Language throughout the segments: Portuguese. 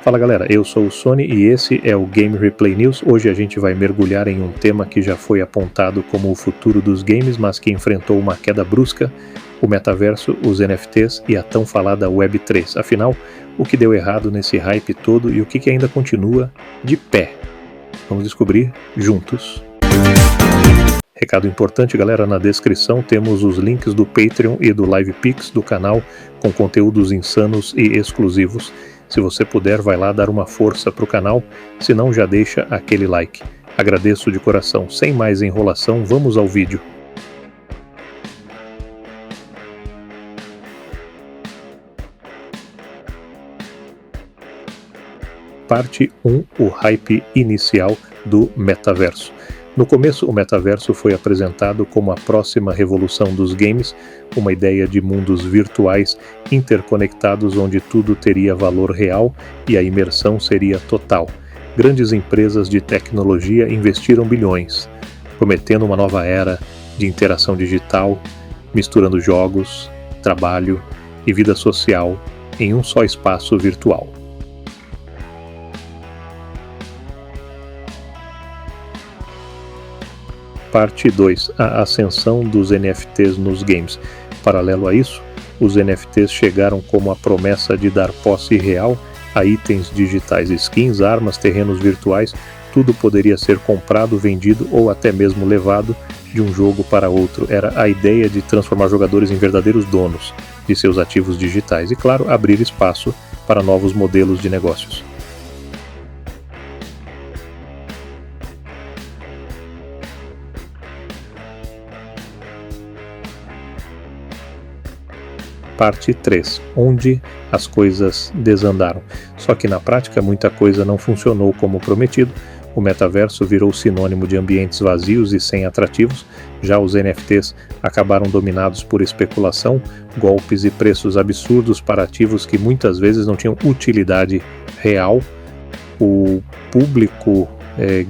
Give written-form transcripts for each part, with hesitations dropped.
Fala galera, eu sou o Sony e esse é o Game Replay News. Hoje a gente vai mergulhar em um tema que já foi apontado como o futuro dos games, mas que enfrentou uma queda brusca: o metaverso, os NFTs e a tão falada Web3. Afinal, o que deu errado nesse hype todo e o que ainda continua de pé? Vamos descobrir juntos. Recado importante, galera, na descrição temos os links do Patreon e do LivePix do canal com conteúdos insanos e exclusivos. Se você puder, vai lá dar uma força pro canal, se não já deixa aquele like. Agradeço de coração. Sem mais enrolação, vamos ao vídeo. Parte 1, o hype inicial do metaverso. No começo, o metaverso foi apresentado como a próxima revolução dos games, uma ideia de mundos virtuais interconectados onde tudo teria valor real e a imersão seria total. Grandes empresas de tecnologia investiram bilhões, prometendo uma nova era de interação digital, misturando jogos, trabalho e vida social em um só espaço virtual. Parte 2, a ascensão dos NFTs nos games. Paralelo a isso, os NFTs chegaram como a promessa de dar posse real a itens digitais, skins, armas, terrenos virtuais. Tudo poderia ser comprado, vendido ou até mesmo levado de um jogo para outro. Era a ideia de transformar jogadores em verdadeiros donos de seus ativos digitais e, claro, abrir espaço para novos modelos de negócios. Parte 3, onde as coisas desandaram. Só que na prática muita coisa não funcionou como prometido. O metaverso virou sinônimo de ambientes vazios e sem atrativos. Já os NFTs acabaram dominados por especulação, golpes e preços absurdos para ativos que muitas vezes não tinham utilidade real. O público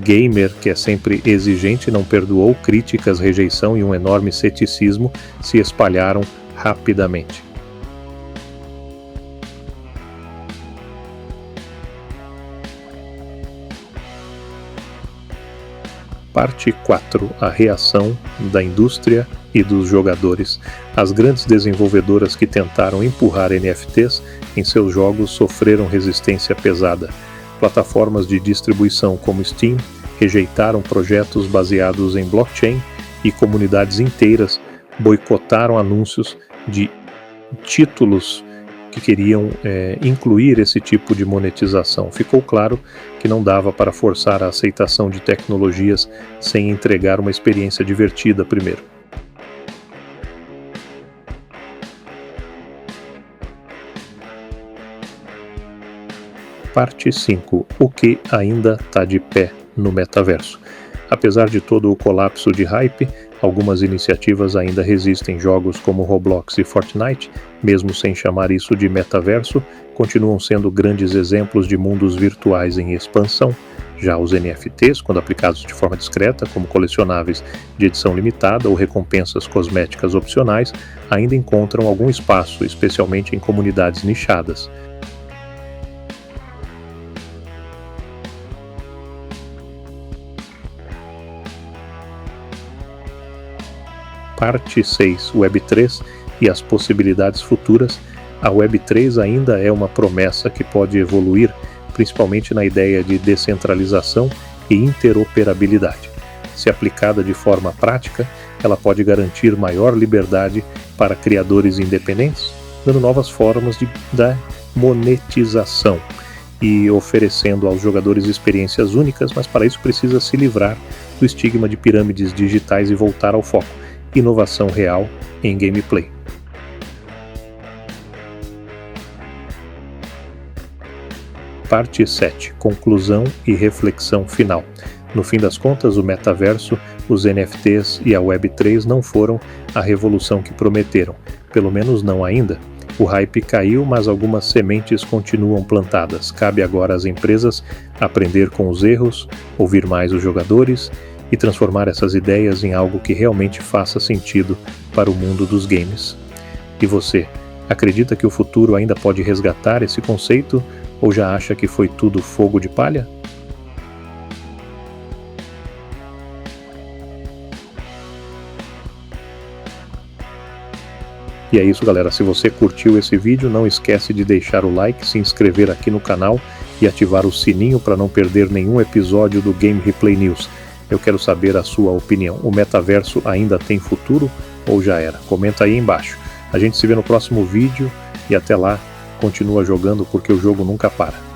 gamer, que é sempre exigente, não perdoou. Críticas, rejeição e um enorme ceticismo se espalharam rapidamente. Parte 4, a reação da indústria e dos jogadores. As grandes desenvolvedoras que tentaram empurrar NFTs em seus jogos sofreram resistência pesada. Plataformas de distribuição como Steam rejeitaram projetos baseados em blockchain e comunidades inteiras boicotaram anúncios de títulos que queriam incluir esse tipo de monetização. Ficou claro que não dava para forçar a aceitação de tecnologias sem entregar uma experiência divertida primeiro. Parte 5. O que ainda está de pé no metaverso. Apesar de todo o colapso de hype, algumas iniciativas ainda resistem. Jogos como Roblox e Fortnite, mesmo sem chamar isso de metaverso, continuam sendo grandes exemplos de mundos virtuais em expansão. Já os NFTs, quando aplicados de forma discreta, como colecionáveis de edição limitada ou recompensas cosméticas opcionais, ainda encontram algum espaço, especialmente em comunidades nichadas. Parte 6, Web3 e as possibilidades futuras. A Web3 ainda é uma promessa que pode evoluir, principalmente na ideia de descentralização e interoperabilidade. Se aplicada de forma prática, ela pode garantir maior liberdade para criadores independentes, dando novas formas da monetização e oferecendo aos jogadores experiências únicas, mas para isso precisa se livrar do estigma de pirâmides digitais e voltar ao foco: inovação real em gameplay. Parte 7, conclusão e reflexão final. No fim das contas, o metaverso, os NFTs e a Web3 não foram a revolução que prometeram, pelo menos não ainda. O hype caiu, mas algumas sementes continuam plantadas. Cabe agora às empresas aprender com os erros, ouvir mais os jogadores e transformar essas ideias em algo que realmente faça sentido para o mundo dos games. E você, acredita que o futuro ainda pode resgatar esse conceito Ou já acha que foi tudo fogo de palha? E é isso, galera. Se você curtiu esse vídeo, não esquece de deixar o like, se inscrever aqui no canal e ativar o sininho para não perder nenhum episódio do Game Replay News. Eu quero saber a sua opinião. O metaverso ainda tem futuro ou já era? Comenta aí embaixo. A gente se vê no próximo vídeo e até lá, continua jogando porque o jogo nunca para.